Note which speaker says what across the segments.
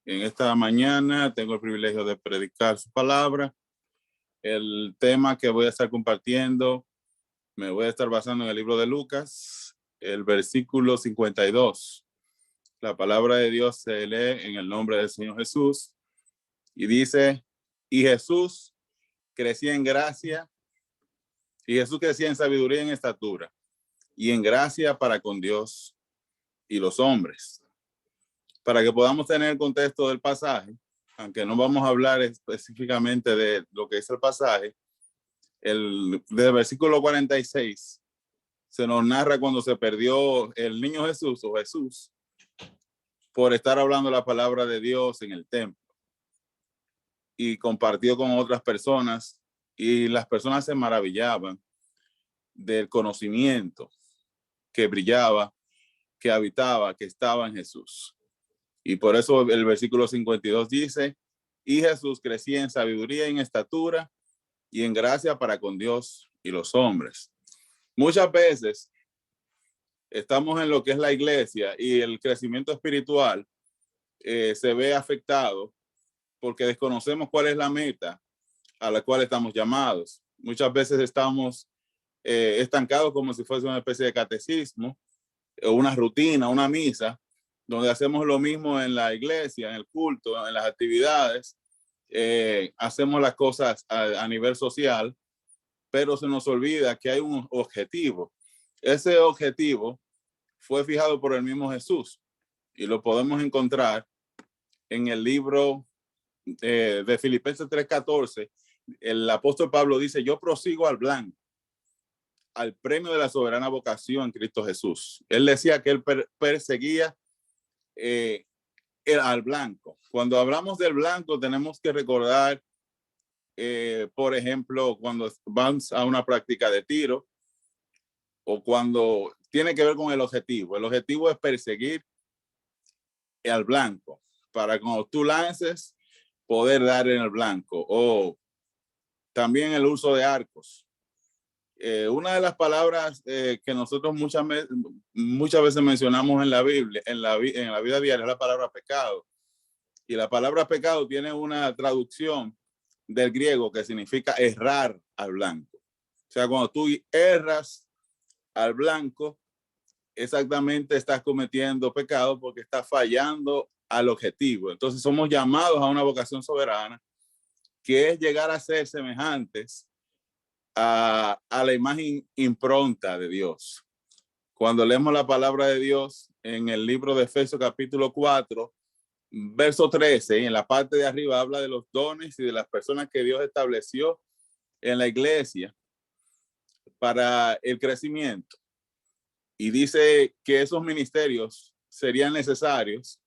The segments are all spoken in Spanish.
Speaker 1: En esta mañana tengo el privilegio de predicar su palabra. El tema que voy a estar compartiendo, me voy a estar basando en el libro de Lucas, el versículo 52. La palabra de Dios se lee en el nombre del Señor Jesús y dice, y Jesús crecía en gracia, y Jesús crecía en sabiduría y en estatura, y en gracia para con Dios y los hombres. Para que podamos tener el contexto del pasaje, aunque no vamos a hablar específicamente de lo que es el pasaje, del versículo 46 se nos narra cuando se perdió el niño Jesús o Jesús por estar hablando la palabra de Dios en el templo y compartió con otras personas y las personas se maravillaban del conocimiento que brillaba, que habitaba, que estaba en Jesús. Y por eso el versículo 52 dice, y Jesús crecía en sabiduría y en estatura y en gracia para con Dios y los hombres. Muchas veces estamos en lo que es la iglesia y el crecimiento espiritual se ve afectado porque desconocemos cuál es la meta a la cual estamos llamados. Muchas veces estamos estancados como si fuese una especie de catecismo o una rutina, una misa, donde hacemos lo mismo en la iglesia, en el culto, en las actividades, hacemos las cosas a nivel social, pero se nos olvida que hay un objetivo. Ese objetivo fue fijado por el mismo Jesús y lo podemos encontrar en el libro de Filipenses 3:14. El apóstol Pablo dice, yo prosigo al blanco, al premio de la soberana vocación en Cristo Jesús. Él decía que él perseguía al blanco. Cuando hablamos del blanco tenemos que recordar, por ejemplo, cuando vamos a una práctica de tiro o cuando tiene que ver con el objetivo. El objetivo es perseguir al blanco para cuando tú lances poder dar en el blanco, o también el uso de arcos. Una de las palabras que nosotros muchas veces mencionamos en la Biblia, en la vida diaria, es la palabra pecado. Y la palabra pecado tiene una traducción del griego que significa errar al blanco. O sea, cuando tú erras al blanco, exactamente estás cometiendo pecado porque estás fallando al objetivo. Entonces somos llamados a una vocación soberana que es llegar a ser semejantes a la imagen impronta de Dios. Cuando leemos la palabra de Dios en el libro de Efesios capítulo 4, verso 13, en la parte de arriba habla de los dones y de las personas que Dios estableció en la iglesia para el crecimiento. Y dice que esos ministerios serían necesarios,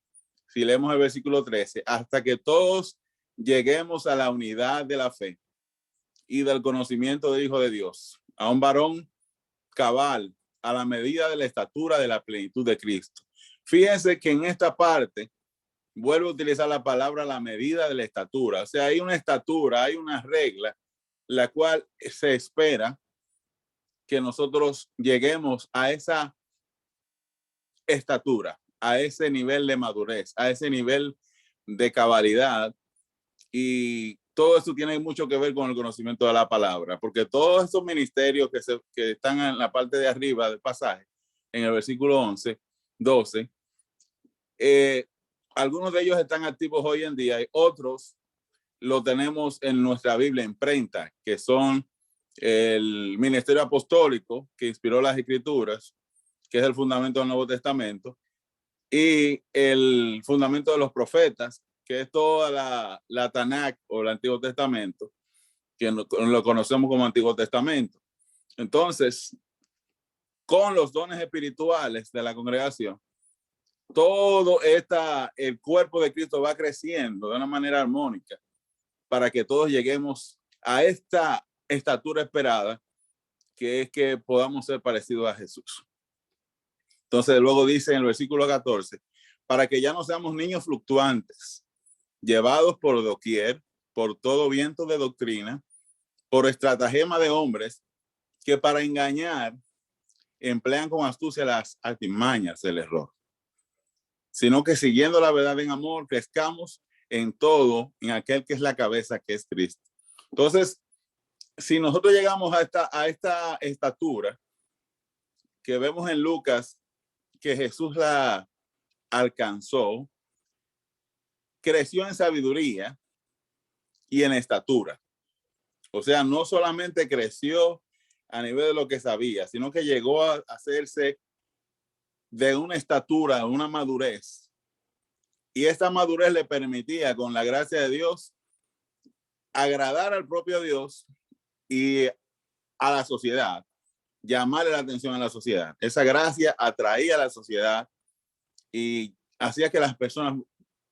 Speaker 1: si leemos el versículo 13, hasta que todos lleguemos a la unidad de la fe y del conocimiento del Hijo de Dios, a un varón cabal, a la medida de la estatura de la plenitud de Cristo. Fíjense que en esta parte vuelvo a utilizar la palabra la medida de la estatura. O sea, hay una estatura, hay una regla, la cual se espera que nosotros lleguemos a esa estatura, a ese nivel de madurez, a ese nivel de cabalidad. Y todo eso tiene mucho que ver con el conocimiento de la palabra, porque todos esos ministerios que están en la parte de arriba del pasaje, en el versículo 11, 12, algunos de ellos están activos hoy en día y otros lo tenemos en nuestra Biblia imprenta, que son el ministerio apostólico que inspiró las escrituras, que es el fundamento del Nuevo Testamento, y el fundamento de los profetas, que es toda la Tanakh o el Antiguo Testamento, que lo conocemos como Antiguo Testamento. Entonces, con los dones espirituales de la congregación, todo el cuerpo de Cristo va creciendo de una manera armónica para que todos lleguemos a esta estatura esperada, que es que podamos ser parecidos a Jesús. Entonces luego dice en el versículo 14, para que ya no seamos niños fluctuantes, llevados por doquier, por todo viento de doctrina, por estratagema de hombres que para engañar emplean con astucia las artimañas del error. sino que siguiendo la verdad en amor, crezcamos en todo, en aquel que es la cabeza, que es Cristo. Entonces, si nosotros llegamos a esta estatura que vemos en Lucas, que Jesús la alcanzó, creció en sabiduría y en estatura. O sea, no solamente creció a nivel de lo que sabía, sino que llegó a hacerse de una estatura, una madurez. Y esta madurez le permitía, con la gracia de Dios, agradar al propio Dios y a la sociedad, llamarle la atención a la sociedad. Esa gracia atraía a la sociedad y hacía que las personas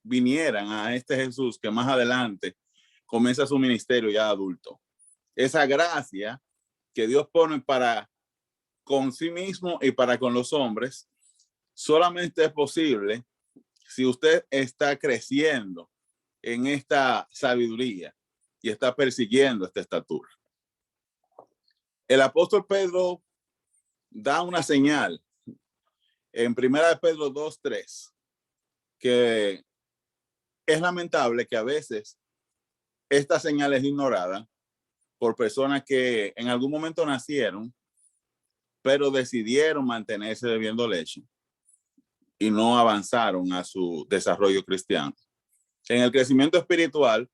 Speaker 1: vinieran a este Jesús que más adelante comienza su ministerio ya adulto. Esa gracia que Dios pone para con sí mismo y para con los hombres solamente es posible si usted está creciendo en esta sabiduría y está persiguiendo esta estatura. El apóstol Pedro da una señal en 1 Pedro 2:3, que es lamentable que a veces esta señal es ignorada por personas que en algún momento nacieron, pero decidieron mantenerse bebiendo leche y no avanzaron a su desarrollo cristiano. En el crecimiento espiritual,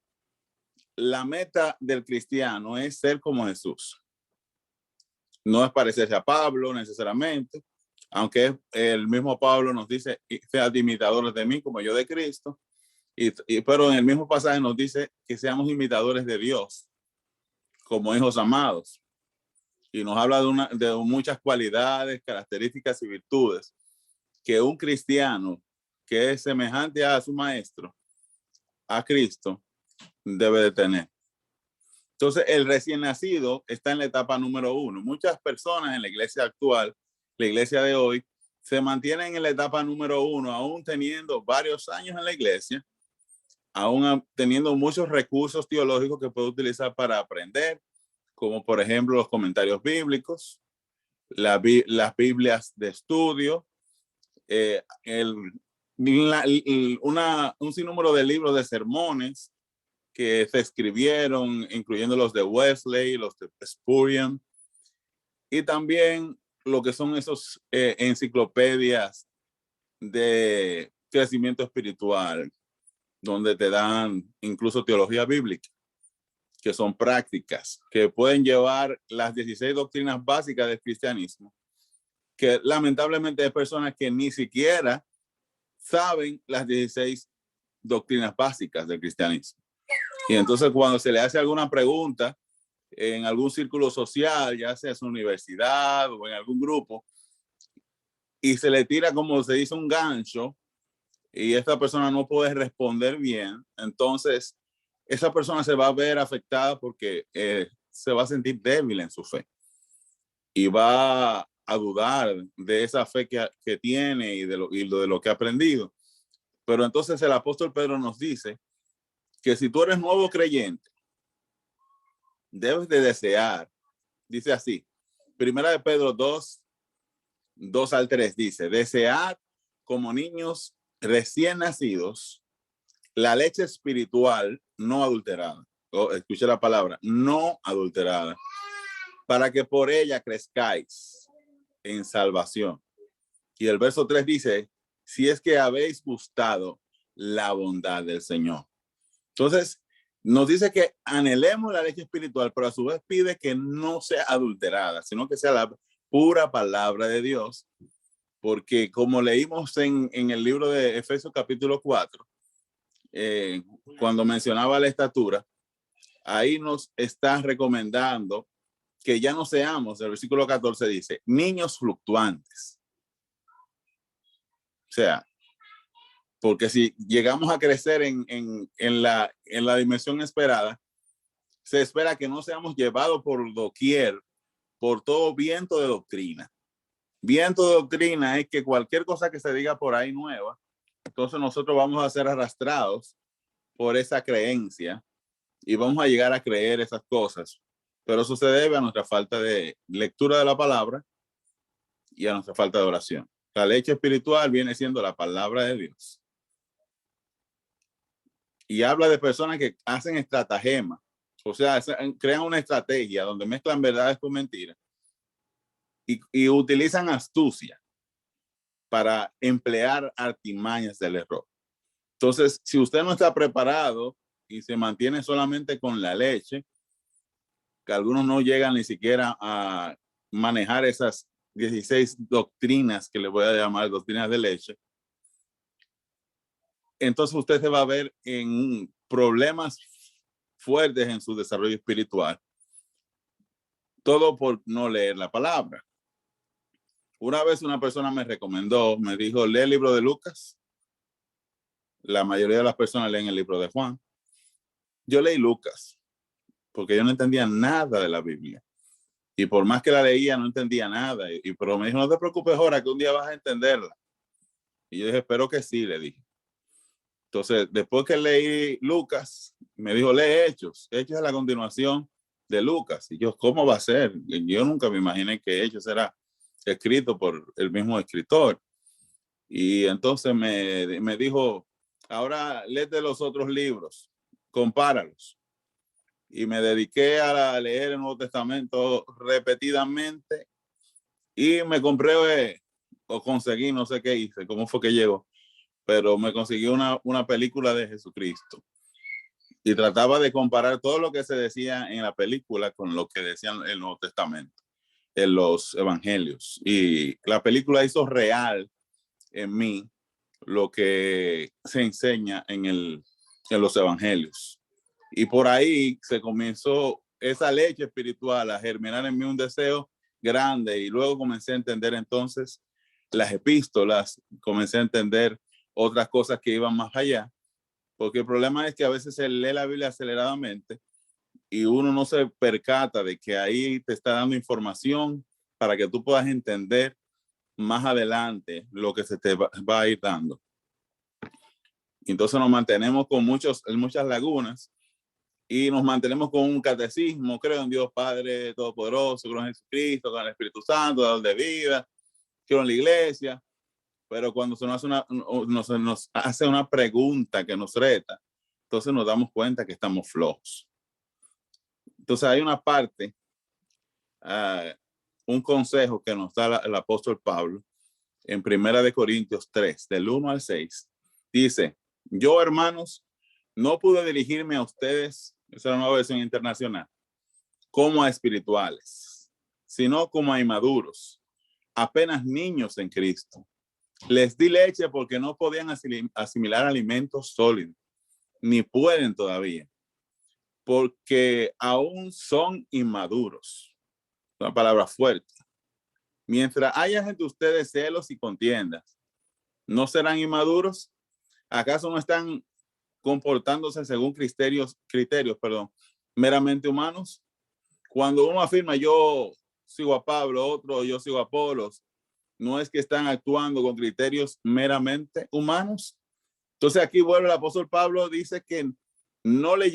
Speaker 1: la meta del cristiano es ser como Jesús. No es parecerse a Pablo necesariamente, aunque el mismo Pablo nos dice, sean imitadores de mí como yo de Cristo, pero en el mismo pasaje nos dice que seamos imitadores de Dios como hijos amados. Y nos habla de muchas cualidades, características y virtudes que un cristiano que es semejante a su maestro, a Cristo, debe de tener. Entonces, el recién nacido está en la etapa número 1. Muchas personas en la iglesia actual, la iglesia de hoy, se mantienen en la etapa número 1, aún teniendo varios años en la iglesia, aún teniendo muchos recursos teológicos que puede utilizar para aprender, como por ejemplo los comentarios bíblicos, las Biblias de estudio, un sinnúmero de libros de sermones que se escribieron, incluyendo los de Wesley, los de Spurgeon, y también lo que son esos enciclopedias de crecimiento espiritual, donde te dan incluso teología bíblica, que son prácticas, que pueden llevar las 16 doctrinas básicas del cristianismo, que lamentablemente hay personas que ni siquiera saben las 16 doctrinas básicas del cristianismo. Y entonces cuando se le hace alguna pregunta en algún círculo social, ya sea en su universidad o en algún grupo, y se le tira, como se dice, un gancho, y esta persona no puede responder bien, entonces esa persona se va a ver afectada porque se va a sentir débil en su fe y va a dudar de esa fe que tiene y de lo que ha aprendido. Pero entonces el apóstol Pedro nos dice que si tú eres nuevo creyente, debes de desear, dice así, 1 Pedro 2:2-3 dice, desead como niños recién nacidos la leche espiritual no adulterada. Escuche la palabra, no adulterada, para que por ella crezcáis en salvación. Y el verso 3 dice, si es que habéis gustado la bondad del Señor. Entonces, nos dice que anhelemos la leche espiritual, pero a su vez pide que no sea adulterada, sino que sea la pura palabra de Dios, porque como leímos en el libro de Efesios capítulo 4, cuando mencionaba la estatura, ahí nos está recomendando que ya no seamos, el versículo 14 dice, niños fluctuantes. O sea, porque si llegamos a crecer en la dimensión esperada, se espera que no seamos llevados por doquier, por todo viento de doctrina. Viento de doctrina es que cualquier cosa que se diga por ahí nueva, entonces nosotros vamos a ser arrastrados por esa creencia y vamos a llegar a creer esas cosas. Pero eso se debe a nuestra falta de lectura de la palabra y a nuestra falta de oración. La leche espiritual viene siendo la palabra de Dios. Y habla de personas que hacen estratagema, o sea, crean una estrategia donde mezclan verdades con mentiras y utilizan astucia para emplear artimañas del error. Entonces, si usted no está preparado y se mantiene solamente con la leche, que algunos no llegan ni siquiera a manejar esas 16 doctrinas que le voy a llamar doctrinas de leche, entonces usted se va a ver en problemas fuertes en su desarrollo espiritual. Todo por no leer la palabra. Una vez una persona me recomendó, me dijo, lee el libro de Lucas. La mayoría de las personas leen el libro de Juan. Yo leí Lucas porque yo no entendía nada de la Biblia. Y por más que la leía, no entendía nada. Pero me dijo, no te preocupes, Jora, que un día vas a entenderla. Y yo dije, espero que sí, le dije. Entonces, después que leí Lucas, me dijo, lee Hechos. Hechos es la continuación de Lucas. Y yo, ¿cómo va a ser? Yo nunca me imaginé que Hechos era escrito por el mismo escritor. Y entonces me dijo, ahora léete los otros libros, compáralos. Y me dediqué a leer el Nuevo Testamento repetidamente y me compré o conseguí, no sé qué hice, cómo fue que llegó, pero me conseguí una película de Jesucristo y trataba de comparar todo lo que se decía en la película con lo que decía en el Nuevo Testamento, en los evangelios. Y la película hizo real en mí lo que se enseña en los evangelios. Y por ahí se comenzó esa leche espiritual a germinar en mí un deseo grande y luego comencé a entender entonces las epístolas, comencé a entender otras cosas que iban más allá, porque el problema es que a veces se lee la Biblia aceleradamente y uno no se percata de que ahí te está dando información para que tú puedas entender más adelante lo que se te va a ir dando. Entonces nos mantenemos con muchas lagunas y nos mantenemos con un catecismo, creo en Dios Padre Todopoderoso, creo en Jesucristo, con el Espíritu Santo, dador de vida, creo en la iglesia, pero cuando se nos hace una pregunta que nos reta, entonces nos damos cuenta que estamos flojos. Entonces hay una parte, un consejo que nos da el apóstol Pablo en 1 Corintios 3, del 1 al 6, dice, yo hermanos, no pude dirigirme a ustedes, esa es la nueva versión internacional, como a espirituales, sino como a inmaduros, apenas niños en Cristo. Les di leche porque no podían asimilar alimentos sólidos, ni pueden todavía, porque aún son inmaduros. Una palabra fuerte. Mientras haya entre ustedes celos y contiendas, ¿no serán inmaduros? ¿Acaso no están comportándose según criterios, meramente humanos? Cuando uno afirma yo sigo a Pablo, otro yo sigo a Apolos, ¿no es que están actuando con criterios meramente humanos? Entonces aquí vuelve el apóstol Pablo, dice que no le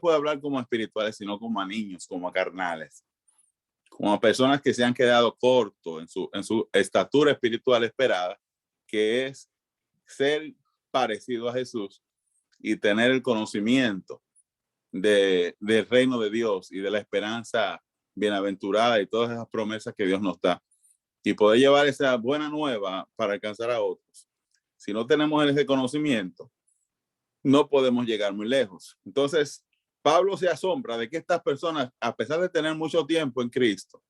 Speaker 1: puede hablar como a espirituales, sino como a niños, como a carnales, como a personas que se han quedado cortos en su estatura espiritual esperada, que es ser parecido a Jesús y tener el conocimiento del reino de Dios y de la esperanza bienaventurada y todas esas promesas que Dios nos da y poder llevar esa buena nueva para alcanzar a otros. Si no tenemos ese conocimiento, no podemos llegar muy lejos. Entonces, Pablo se asombra de que estas personas, a pesar de tener mucho tiempo en Cristo,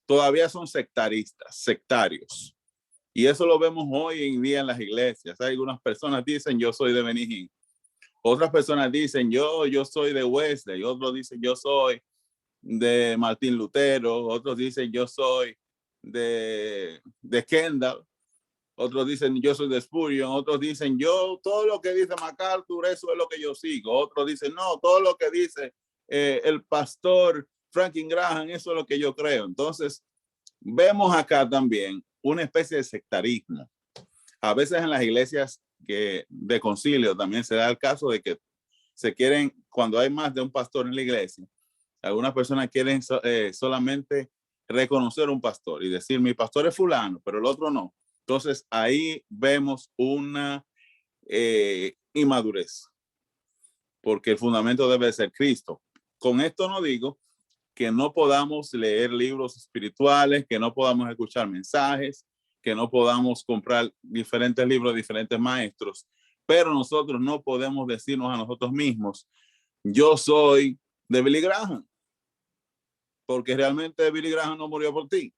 Speaker 1: todavía son sectarios. Y eso lo vemos hoy en día en las iglesias. Hay algunas personas dicen, yo soy de Benny Otras personas dicen, yo soy de Wesley. Otros dicen, yo soy de Martín Lutero. Otros dicen, yo soy de Kendall. Otros dicen, yo soy de Spurgeon. Otros dicen, todo lo que dice MacArthur, eso es lo que yo sigo. Otros dicen, no, todo lo que dice el pastor Franklin Graham, eso es lo que yo creo. Entonces, vemos acá también una especie de sectarismo. A veces en las iglesias de concilio también se da el caso de que se quieren, cuando hay más de un pastor en la iglesia, algunas personas quieren solamente reconocer un pastor y decir, mi pastor es fulano, pero el otro no. Entonces ahí vemos una inmadurez, porque el fundamento debe ser Cristo. Con esto no digo que no podamos leer libros espirituales, que no podamos escuchar mensajes, que no podamos comprar diferentes libros de diferentes maestros, pero nosotros no podemos decirnos a nosotros mismos, yo soy de Billy Graham, porque realmente Billy Graham no murió por ti.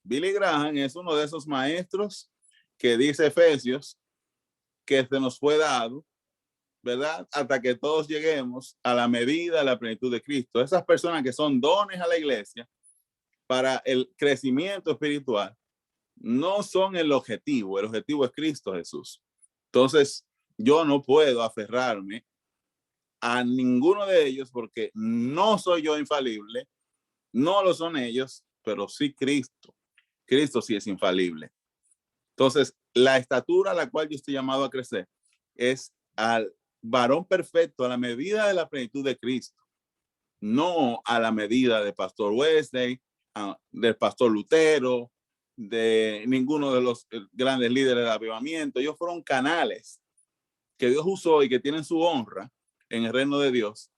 Speaker 1: Billy Graham es uno de esos maestros que dice Efesios que se nos fue dado, ¿verdad? Hasta que todos lleguemos a la medida de la plenitud de Cristo. Esas personas que son dones a la iglesia para el crecimiento espiritual no son el objetivo es Cristo Jesús. Entonces, yo no puedo aferrarme a ninguno de ellos porque no soy yo infalible, no lo son ellos, pero sí Cristo. Cristo sí es infalible. Entonces, la estatura a la cual yo estoy llamado a crecer es al varón perfecto a la medida de la plenitud de Cristo, no a la medida de Pastor Wesley, del Pastor Lutero, de ninguno de los grandes líderes del avivamiento. Ellos fueron canales que Dios usó y que tienen su honra en el reino de Dios,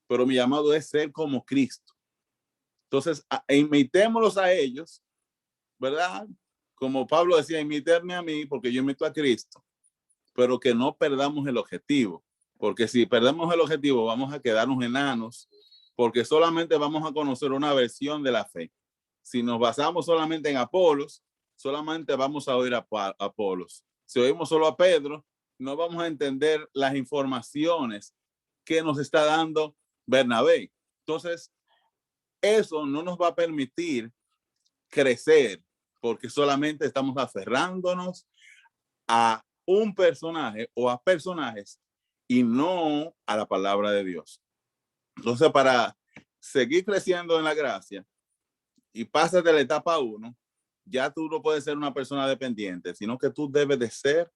Speaker 1: pero mi llamado es ser como Cristo. Entonces, imitémoslos a ellos, ¿verdad? Como Pablo decía, imítenme a mí porque yo imito a Cristo, pero que no perdamos el objetivo, porque si perdemos el objetivo vamos a quedarnos enanos, porque solamente vamos a conocer una versión de la fe. Si nos basamos solamente en Apolos, solamente vamos a oír a Apolos. Si oímos solo a Pedro, no vamos a entender las informaciones que nos está dando Bernabé. Entonces, eso no nos va a permitir crecer, porque solamente estamos aferrándonos a un personaje o a personajes y no a la palabra de Dios. Entonces, para seguir creciendo en la gracia y pasas de la etapa 1, ya tú no puedes ser una persona dependiente, sino que tú debes de ser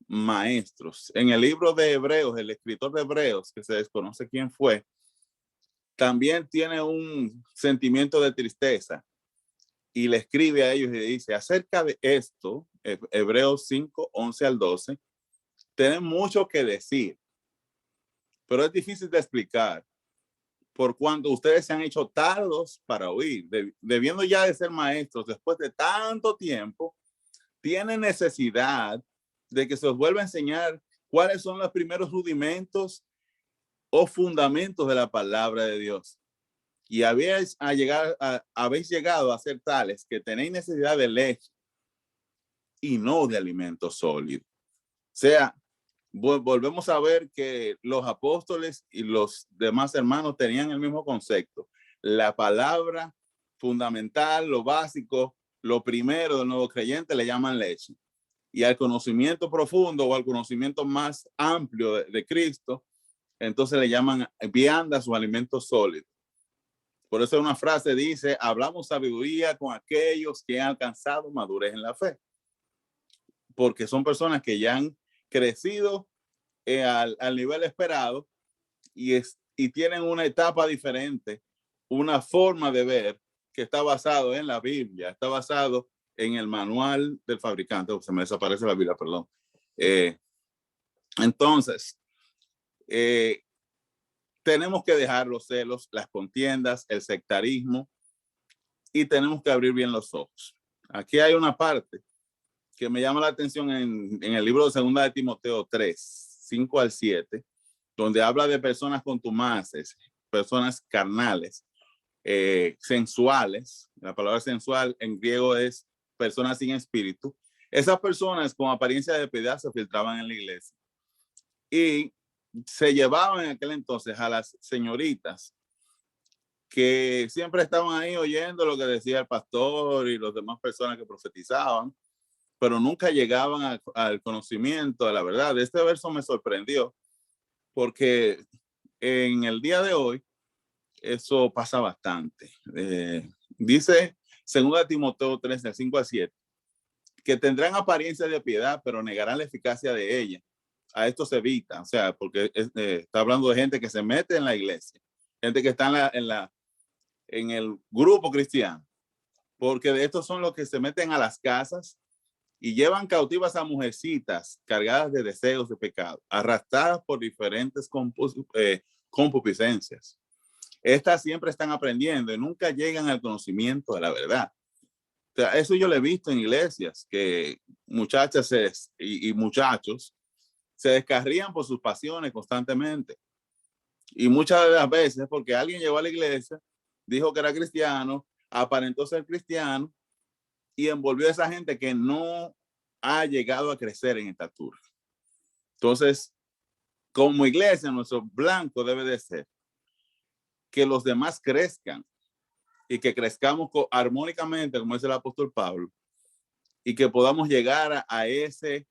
Speaker 1: maestros. En el libro de Hebreos, el escritor de Hebreos, que se desconoce quién fue, también tiene un sentimiento de tristeza y le escribe a ellos y dice, acerca de esto, Hebreos 5, 11 al 12, tienen mucho que decir, pero es difícil de explicar por cuanto ustedes se han hecho tardos para oír, debiendo ya de ser maestros después de tanto tiempo, tienen necesidad de que se os vuelva a enseñar cuáles son los primeros rudimentos o fundamentos de la palabra de Dios. Y habéis llegado a ser tales que tenéis necesidad de leche y no de alimento sólido. O sea, volvemos a ver que los apóstoles y los demás hermanos tenían el mismo concepto. La palabra fundamental, lo básico, lo primero del nuevo creyente le llaman leche. Y al conocimiento profundo o al conocimiento más amplio de Cristo, entonces le llaman viandas o alimentos sólidos. Por eso una frase dice, hablamos sabiduría con aquellos que han alcanzado madurez en la fe. Porque son personas que ya han crecido al nivel esperado y tienen una etapa diferente, una forma de ver que está basado en la Biblia, está basado en el manual del fabricante. Se me desaparece la Biblia, perdón. Entonces, tenemos que dejar los celos, las contiendas, el sectarismo y tenemos que abrir bien los ojos. Aquí hay una parte que me llama la atención en el libro de 2 de Timoteo 3, 5 al 7, donde habla de personas contumaces, personas carnales, sensuales. La palabra sensual en griego es personas sin espíritu. Esas personas con apariencia de piedad se filtraban en la iglesia y se llevaban en aquel entonces a las señoritas que siempre estaban ahí oyendo lo que decía el pastor y las demás personas que profetizaban, pero nunca llegaban al conocimiento de la verdad. Este verso me sorprendió porque en el día de hoy eso pasa bastante. Dice 2 Timoteo 3, del 5 al 7, que tendrán apariencia de piedad, pero negarán la eficacia de ella. A esto se evita, o sea, porque está hablando de gente que se mete en la iglesia, gente que está en el grupo cristiano, porque de estos son los que se meten a las casas y llevan cautivas a mujercitas cargadas de deseos de pecado, arrastradas por diferentes concupiscencias. Estas siempre están aprendiendo y nunca llegan al conocimiento de la verdad. O sea, eso yo lo he visto en iglesias, que muchachas y muchachos se descarrían por sus pasiones constantemente. Y muchas de las veces porque alguien llegó a la iglesia, dijo que era cristiano, aparentó ser cristiano y envolvió a esa gente que no ha llegado a crecer en estatura. Entonces, como iglesia, nuestro blanco debe de ser que los demás crezcan y que crezcamos armónicamente, como dice el apóstol Pablo, y que podamos llegar a ese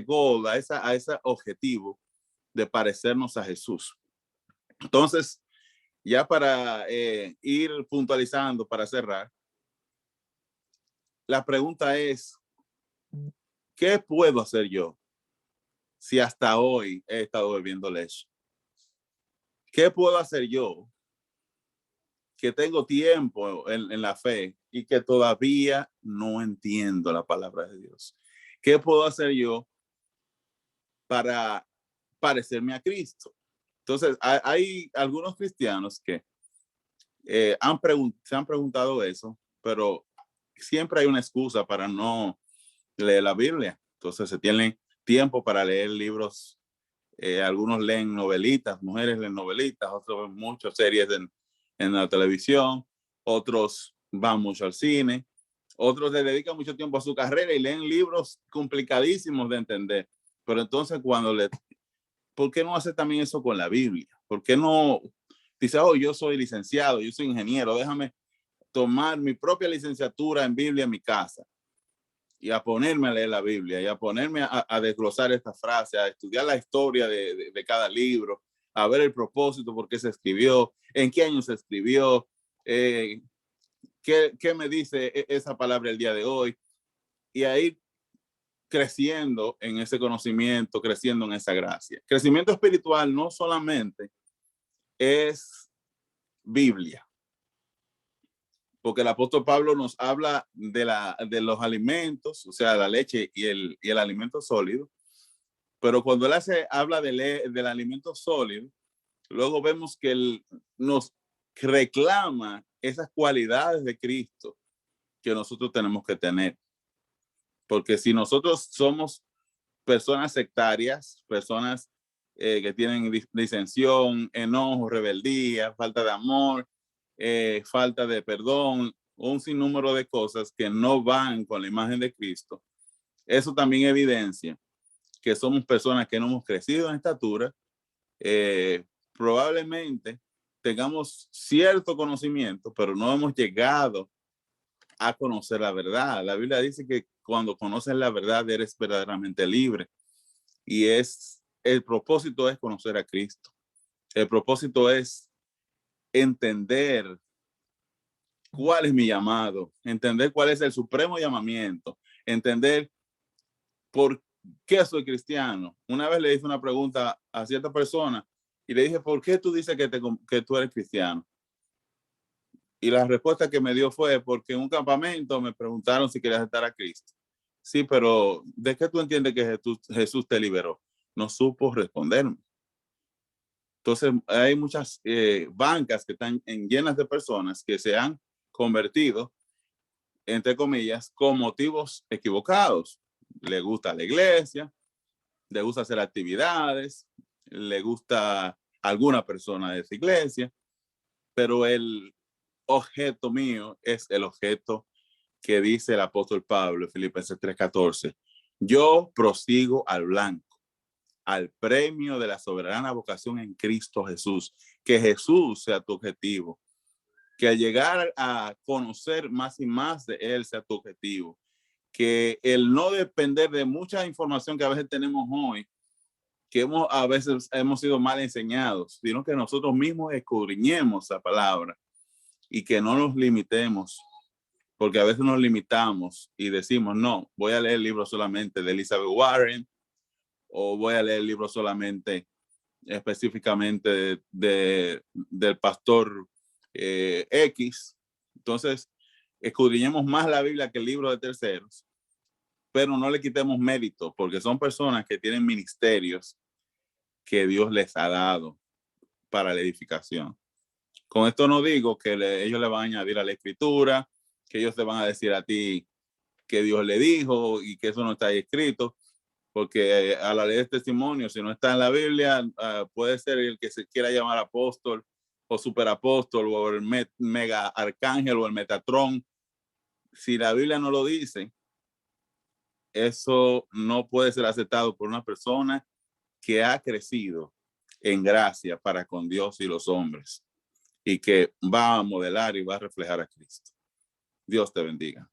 Speaker 1: goal, a ese objetivo de parecernos a Jesús. Entonces, ya para ir puntualizando, para cerrar, la pregunta es, ¿qué puedo hacer yo si hasta hoy he estado bebiendo leche? ¿Qué puedo hacer yo que tengo tiempo en la fe y que todavía no entiendo la palabra de Dios? ¿Qué puedo hacer yo para parecerme a Cristo? Entonces, hay algunos cristianos que se han preguntado eso, pero siempre hay una excusa para no leer la Biblia. Entonces, se tienen tiempo para leer libros. Algunos leen novelitas, mujeres leen novelitas, otros ven muchas series en la televisión, otros van mucho al cine, otros le dedican mucho tiempo a su carrera y leen libros complicadísimos de entender. Pero entonces ¿por qué no hace también eso con la Biblia? ¿Por qué no dice, oh, yo soy licenciado, yo soy ingeniero, déjame tomar mi propia licenciatura en Biblia en mi casa y a ponerme a leer la Biblia y a ponerme a desglosar esta frase, a estudiar la historia de cada libro, a ver el propósito, por qué se escribió, en qué año se escribió, qué me dice esa palabra el día de hoy, y a ir creciendo en ese conocimiento, creciendo en esa gracia. Crecimiento espiritual no solamente es Biblia, porque el apóstol Pablo nos habla de los alimentos, o sea, la leche y el alimento sólido, pero cuando él habla del alimento sólido, luego vemos que él nos reclama esas cualidades de Cristo que nosotros tenemos que tener. Porque si nosotros somos personas sectarias, personas que tienen disensión, enojo, rebeldía, falta de amor, falta de perdón, un sinnúmero de cosas que no van con la imagen de Cristo, eso también evidencia que somos personas que no hemos crecido en estatura, probablemente tengamos cierto conocimiento, pero no hemos llegado a conocer la verdad. La Biblia dice que cuando conoces la verdad eres verdaderamente libre, y el propósito es conocer a Cristo. El propósito es entender cuál es mi llamado, entender cuál es el supremo llamamiento, entender por qué soy cristiano. Una vez le hice una pregunta a cierta persona y le dije, ¿por qué tú dices que tú eres cristiano? Y la respuesta que me dio fue, porque en un campamento me preguntaron si quería aceptar a Cristo. Sí, pero ¿de qué tú entiendes que Jesús te liberó? No supo responderme. Entonces, hay muchas bancas que están llenas de personas que se han convertido, entre comillas, con motivos equivocados. Le gusta la iglesia, le gusta hacer actividades, le gusta alguna persona de esa iglesia, pero el objeto mío es el objeto que dice el apóstol Pablo en Filipenses 3:14. Yo prosigo al blanco, al premio de la soberana vocación en Cristo Jesús. Que Jesús sea tu objetivo, que al llegar a conocer más y más de Él sea tu objetivo, que el no depender de mucha información que a veces tenemos hoy, que a veces hemos sido mal enseñados, sino que nosotros mismos escudriñemos la palabra y que no nos limitemos, porque a veces nos limitamos y decimos, no, voy a leer el libro solamente de Elizabeth Warren, o voy a leer el libro solamente específicamente del pastor X. Entonces, escudriñemos más la Biblia que el libro de terceros, pero no le quitemos mérito, porque son personas que tienen ministerios que Dios les ha dado para la edificación. Con esto no digo que ellos le van a añadir a la escritura, que ellos te van a decir a ti que Dios le dijo y que eso no está ahí escrito, porque a la ley de testimonio, si no está en la Biblia, puede ser el que se quiera llamar apóstol o superapóstol o el mega arcángel o el Metatrón. Si la Biblia no lo dice, eso no puede ser aceptado por una persona que ha crecido en gracia para con Dios y los hombres y que va a modelar y va a reflejar a Cristo. Dios te bendiga.